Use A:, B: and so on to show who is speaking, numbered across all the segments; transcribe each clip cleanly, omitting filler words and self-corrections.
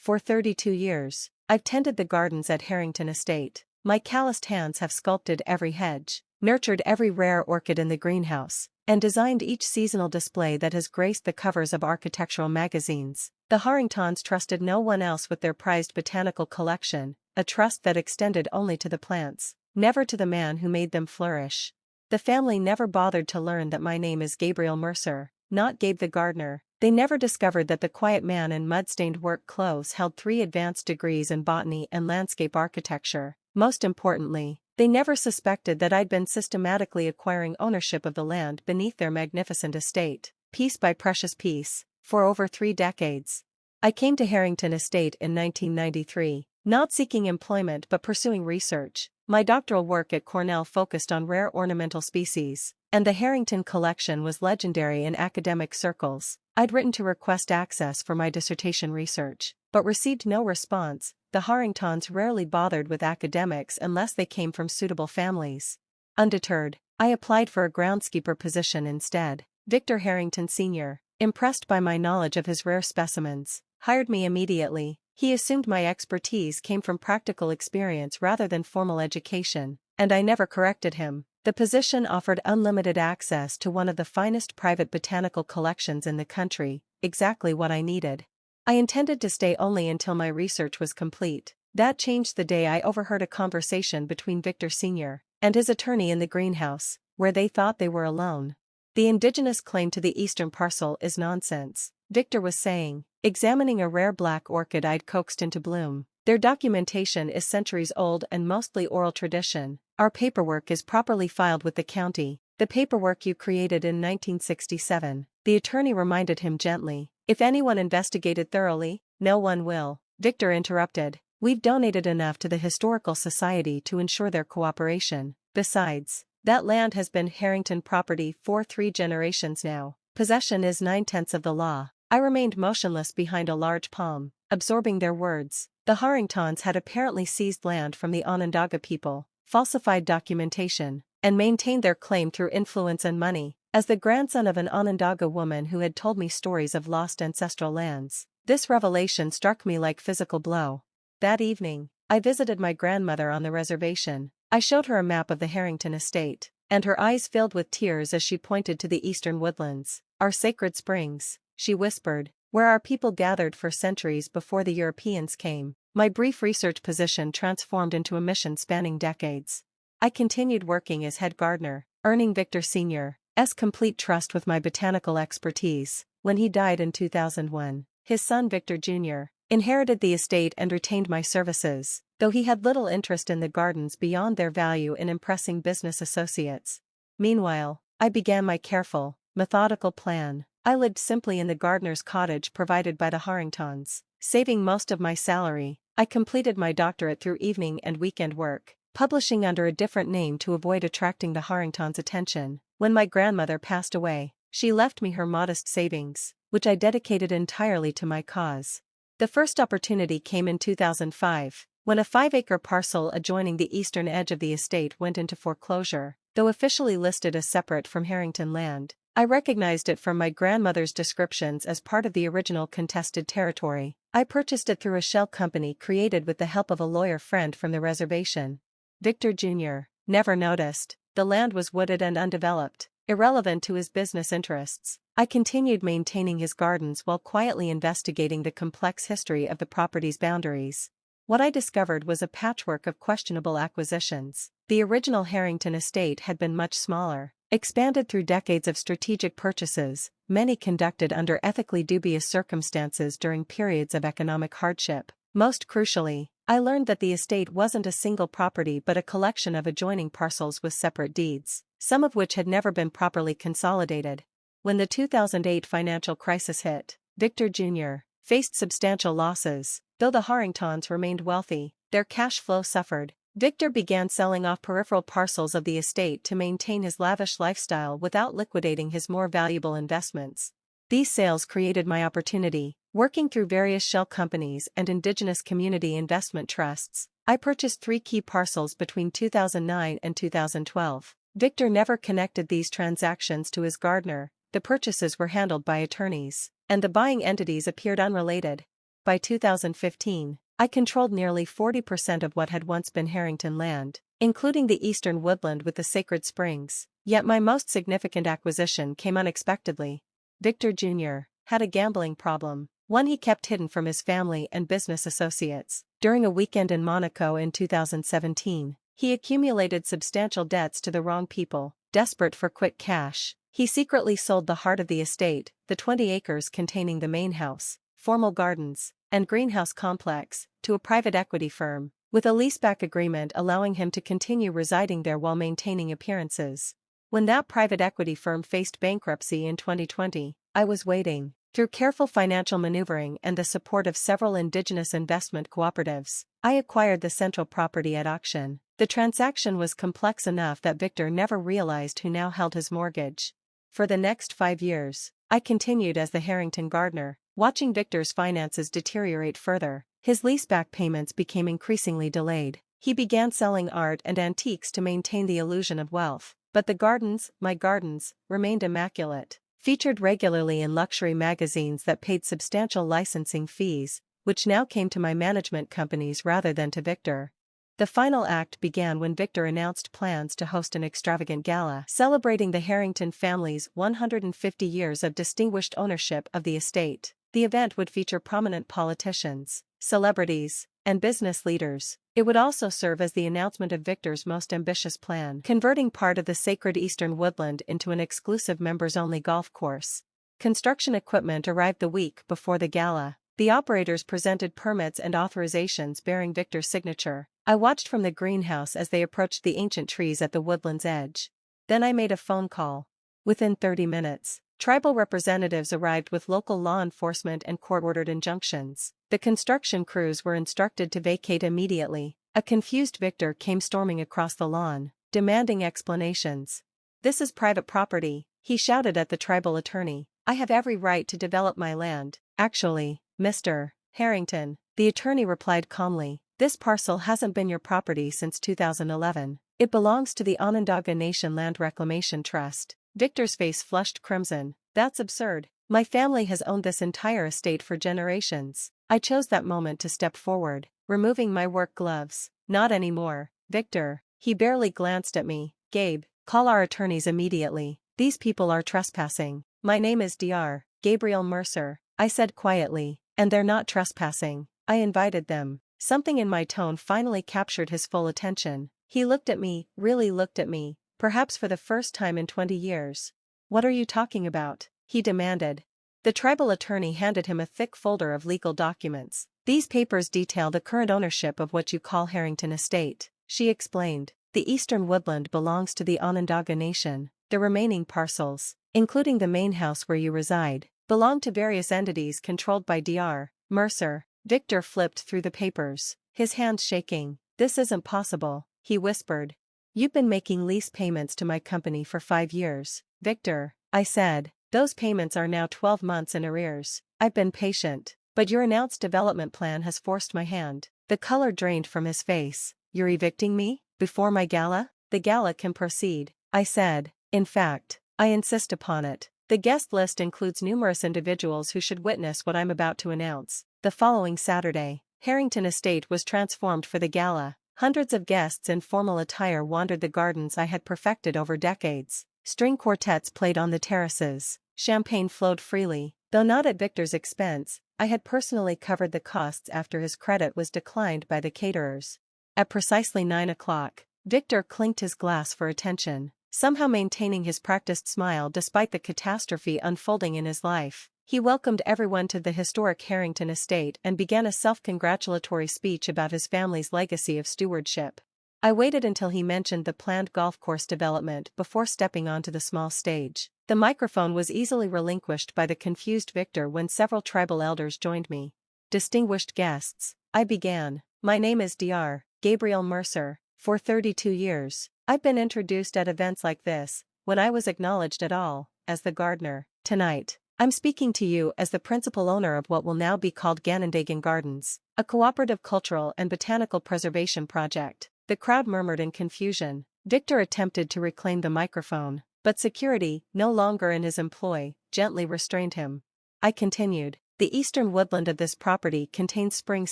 A: For 32 years, I've tended the gardens at Harrington Estate. My calloused hands have sculpted every hedge, nurtured every rare orchid in the greenhouse, and designed each seasonal display that has graced the covers of architectural magazines. The Harringtons trusted no one else with their prized botanical collection, a trust that extended only to the plants, never to the man who made them flourish. The family never bothered to learn that my name is Gabriel Mercer, not Gabe the gardener. They never discovered that the quiet man in mud-stained work clothes held 3 advanced degrees in botany and landscape architecture. Most importantly, they never suspected that I'd been systematically acquiring ownership of the land beneath their magnificent estate, piece by precious piece, for over 3 decades. I came to Harrington Estate in 1993, not seeking employment but pursuing research. My doctoral work at Cornell focused on rare ornamental species, and the Harrington collection was legendary in academic circles. I'd written to request access for my dissertation research, but received no response. The Harringtons rarely bothered with academics unless they came from suitable families. Undeterred, I applied for a groundskeeper position instead. Victor Harrington Sr., impressed by my knowledge of his rare specimens, hired me immediately. He assumed my expertise came from practical experience rather than formal education, and I never corrected him. The position offered unlimited access to one of the finest private botanical collections in the country, exactly what I needed. I intended to stay only until my research was complete. That changed the day I overheard a conversation between Victor Sr. and his attorney in the greenhouse, where they thought they were alone. The indigenous claim to the eastern parcel is nonsense, Victor was saying, examining a rare black orchid I'd coaxed into bloom. Their documentation is centuries old and mostly oral tradition. Our paperwork is properly filed with the county. The paperwork you created in 1967, the attorney reminded him gently. If anyone investigated thoroughly, no one will. Victor interrupted. We've donated enough to the Historical Society to ensure their cooperation. Besides, that land has been Harrington property for 3 generations now. Possession is 9/10 of the law. I remained motionless behind a large palm, absorbing their words. The Harringtons had apparently seized land from the Onondaga people, falsified documentation, and maintained their claim through influence and money. As the grandson of an Onondaga woman who had told me stories of lost ancestral lands, this revelation struck me like physical blow. That evening, I visited my grandmother on the reservation. I showed her a map of the Harrington Estate, and her eyes filled with tears as she pointed to the eastern woodlands. Our sacred springs, she whispered, where our people gathered for centuries before the Europeans came. My brief research position transformed into a mission spanning decades. I continued working as head gardener, earning Victor Sr.'s complete trust with my botanical expertise. When he died in 2001, his son Victor Jr. inherited the estate and retained my services, though he had little interest in the gardens beyond their value in impressing business associates. Meanwhile, I began my careful, methodical plan. I lived simply in the gardener's cottage provided by the Harringtons, saving most of my salary. I completed my doctorate through evening and weekend work, publishing under a different name to avoid attracting the Harringtons' attention. When my grandmother passed away, she left me her modest savings, which I dedicated entirely to my cause. The first opportunity came in 2005, when a 5-acre parcel adjoining the eastern edge of the estate went into foreclosure. Though officially listed as separate from Harrington land, I recognized it from my grandmother's descriptions as part of the original contested territory. I purchased it through a shell company created with the help of a lawyer friend from the reservation. Victor Jr. never noticed. The land was wooded and undeveloped, irrelevant to his business interests. I continued maintaining his gardens while quietly investigating the complex history of the property's boundaries. What I discovered was a patchwork of questionable acquisitions. The original Harrington Estate had been much smaller, expanded through decades of strategic purchases, many conducted under ethically dubious circumstances during periods of economic hardship. Most crucially, I learned that the estate wasn't a single property but a collection of adjoining parcels with separate deeds, some of which had never been properly consolidated. When the 2008 financial crisis hit, Victor Jr. faced substantial losses. Though the Harringtons remained wealthy, their cash flow suffered. Victor began selling off peripheral parcels of the estate to maintain his lavish lifestyle without liquidating his more valuable investments. These sales created my opportunity. Working through various shell companies and indigenous community investment trusts, I purchased 3 key parcels between 2009 and 2012. Victor never connected these transactions to his gardener. The purchases were handled by attorneys, and the buying entities appeared unrelated. By 2015, I controlled nearly 40% of what had once been Harrington land, including the eastern woodland with the sacred springs. Yet my most significant acquisition came unexpectedly. Victor Jr. had a gambling problem, one he kept hidden from his family and business associates. During a weekend in Monaco in 2017, he accumulated substantial debts to the wrong people. Desperate for quick cash, he secretly sold the heart of the estate, the 20 acres containing the main house, formal gardens, and greenhouse complex, to a private equity firm, with a leaseback agreement allowing him to continue residing there while maintaining appearances. When that private equity firm faced bankruptcy in 2020, I was waiting. Through careful financial maneuvering and the support of several indigenous investment cooperatives, I acquired the central property at auction. The transaction was complex enough that Victor never realized who now held his mortgage. For the next 5 years, I continued as the Harrington gardener, watching Victor's finances deteriorate further. His leaseback payments became increasingly delayed. He began selling art and antiques to maintain the illusion of wealth. But the gardens, my gardens, remained immaculate. Featured regularly in luxury magazines that paid substantial licensing fees, which now came to my management companies rather than to Victor. The final act began when Victor announced plans to host an extravagant gala celebrating the Harrington family's 150 years of distinguished ownership of the estate. The event would feature prominent politicians, celebrities, and business leaders. It would also serve as the announcement of Victor's most ambitious plan, converting part of the sacred eastern woodland into an exclusive members-only golf course. Construction equipment arrived the week before the gala. The operators presented permits and authorizations bearing Victor's signature. I watched from the greenhouse as they approached the ancient trees at the woodland's edge. Then I made a phone call. Within 30 minutes, tribal representatives arrived with local law enforcement and court-ordered injunctions. The construction crews were instructed to vacate immediately. A confused Victor came storming across the lawn, demanding explanations. "This is private property," he shouted at the tribal attorney. "I have every right to develop my land." "Actually, Mr. Harrington," the attorney replied calmly, "this parcel hasn't been your property since 2011. It belongs to the Onondaga Nation Land Reclamation Trust." Victor's face flushed crimson. "That's absurd. My family has owned this entire estate for generations." I chose that moment to step forward, removing my work gloves. "Not anymore, Victor." He barely glanced at me. "Gabe, call our attorneys immediately. These people are trespassing." "My name is Dr. Gabriel Mercer," I said quietly, "and they're not trespassing. I invited them." Something in my tone finally captured his full attention. He looked at me, really looked at me, perhaps for the first time in 20 years. "What are you talking about?" he demanded. The tribal attorney handed him a thick folder of legal documents. "These papers detail the current ownership of what you call Harrington Estate," she explained. "The eastern woodland belongs to the Onondaga Nation. The remaining parcels, including the main house where you reside, belong to various entities controlled by Dr. Mercer." Victor flipped through the papers, his hands shaking. "This isn't possible," he whispered. "You've been making lease payments to my company for 5 years, Victor," I said. "Those payments are now 12 months in arrears. I've been patient, but your announced development plan has forced my hand." The color drained from his face. "You're evicting me? Before my gala?" "The gala can proceed," I said. "In fact, I insist upon it. The guest list includes numerous individuals who should witness what I'm about to announce." The following Saturday, Harrington Estate was transformed for the gala. Hundreds of guests in formal attire wandered the gardens I had perfected over decades. String quartets played on the terraces. Champagne flowed freely, though not at Victor's expense. I had personally covered the costs after his credit was declined by the caterers. At precisely 9 o'clock, Victor clinked his glass for attention, somehow maintaining his practiced smile despite the catastrophe unfolding in his life. He welcomed everyone to the historic Harrington Estate and began a self-congratulatory speech about his family's legacy of stewardship. I waited until he mentioned the planned golf course development before stepping onto the small stage. The microphone was easily relinquished by the confused Victor when several tribal elders joined me. "Distinguished guests," I began, "my name is Dr. Gabriel Mercer. For 32 years, I've been introduced at events like this, when I was acknowledged at all, as the gardener. Tonight, I'm speaking to you as the principal owner of what will now be called Ganondagan Gardens, a cooperative cultural and botanical preservation project." The crowd murmured in confusion. Victor attempted to reclaim the microphone, but security, no longer in his employ, gently restrained him. I continued, The eastern woodland of this property contains springs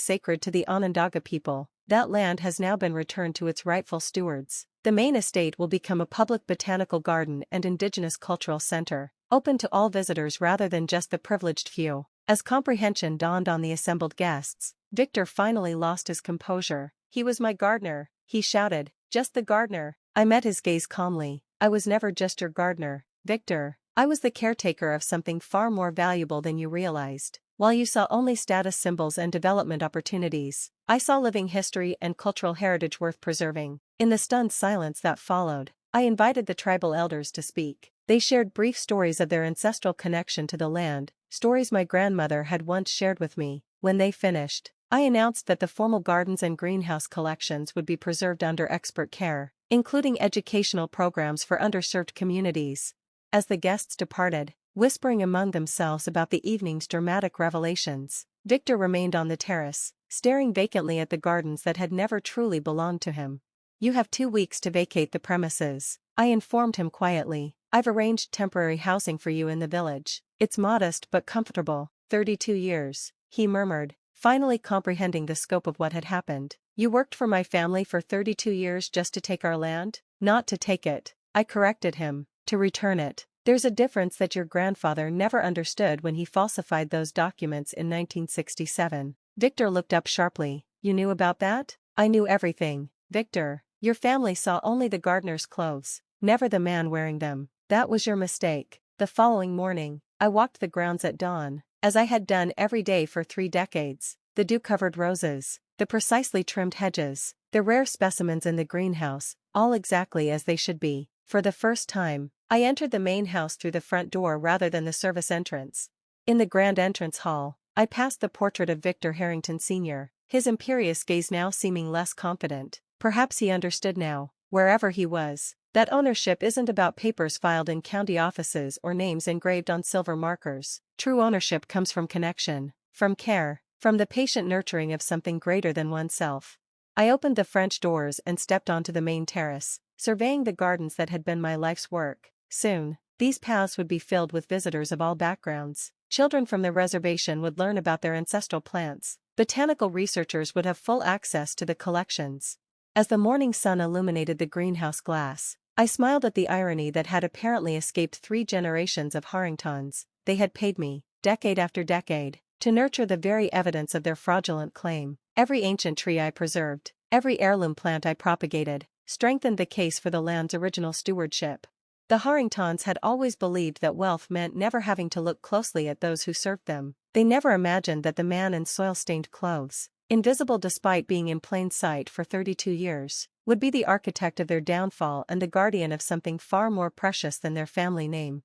A: sacred to the Onondaga people. That land has now been returned to its rightful stewards. The main estate will become a public botanical garden and indigenous cultural center, open to all visitors rather than just the privileged few. As comprehension dawned on the assembled guests, Victor finally lost his composure. "He was my gardener," he shouted. "Just the gardener." I met his gaze calmly. "I was never just your gardener, Victor. I was the caretaker of something far more valuable than you realized. While you saw only status symbols and development opportunities, I saw living history and cultural heritage worth preserving." In the stunned silence that followed, I invited the tribal elders to speak. They shared brief stories of their ancestral connection to the land, stories my grandmother had once shared with me. When they finished, I announced that the formal gardens and greenhouse collections would be preserved under expert care, including educational programs for underserved communities. As the guests departed, whispering among themselves about the evening's dramatic revelations, Victor remained on the terrace, staring vacantly at the gardens that had never truly belonged to him. "You have 2 weeks to vacate the premises," I informed him quietly. "I've arranged temporary housing for you in the village. It's modest but comfortable." 32 years, he murmured, finally comprehending the scope of what had happened. "You worked for my family for 32 years just to take our land?" "Not to take it," I corrected him, "to return it. There's a difference that your grandfather never understood when he falsified those documents in 1967. Victor looked up sharply. "You knew about that?" "I knew everything, Victor. Your family saw only the gardener's clothes, never the man wearing them. That was your mistake." The following morning, I walked the grounds at dawn, as I had done every day for 3 decades. The dew-covered roses, the precisely trimmed hedges, the rare specimens in the greenhouse, all exactly as they should be. For the first time, I entered the main house through the front door rather than the service entrance. In the grand entrance hall, I passed the portrait of Victor Harrington Sr., his imperious gaze now seeming less confident. Perhaps he understood now, wherever he was, that ownership isn't about papers filed in county offices or names engraved on silver markers. True ownership comes from connection, from care, from the patient nurturing of something greater than oneself. I opened the French doors and stepped onto the main terrace, surveying the gardens that had been my life's work. Soon, these paths would be filled with visitors of all backgrounds. Children from the reservation would learn about their ancestral plants. Botanical researchers would have full access to the collections. As the morning sun illuminated the greenhouse glass, I smiled at the irony that had apparently escaped 3 generations of Harringtons. They had paid me, decade after decade, to nurture the very evidence of their fraudulent claim. Every ancient tree I preserved, every heirloom plant I propagated, strengthened the case for the land's original stewardship. The Harringtons had always believed that wealth meant never having to look closely at those who served them. They never imagined that the man in soil-stained clothes, invisible despite being in plain sight for 32 years, would be the architect of their downfall and the guardian of something far more precious than their family name.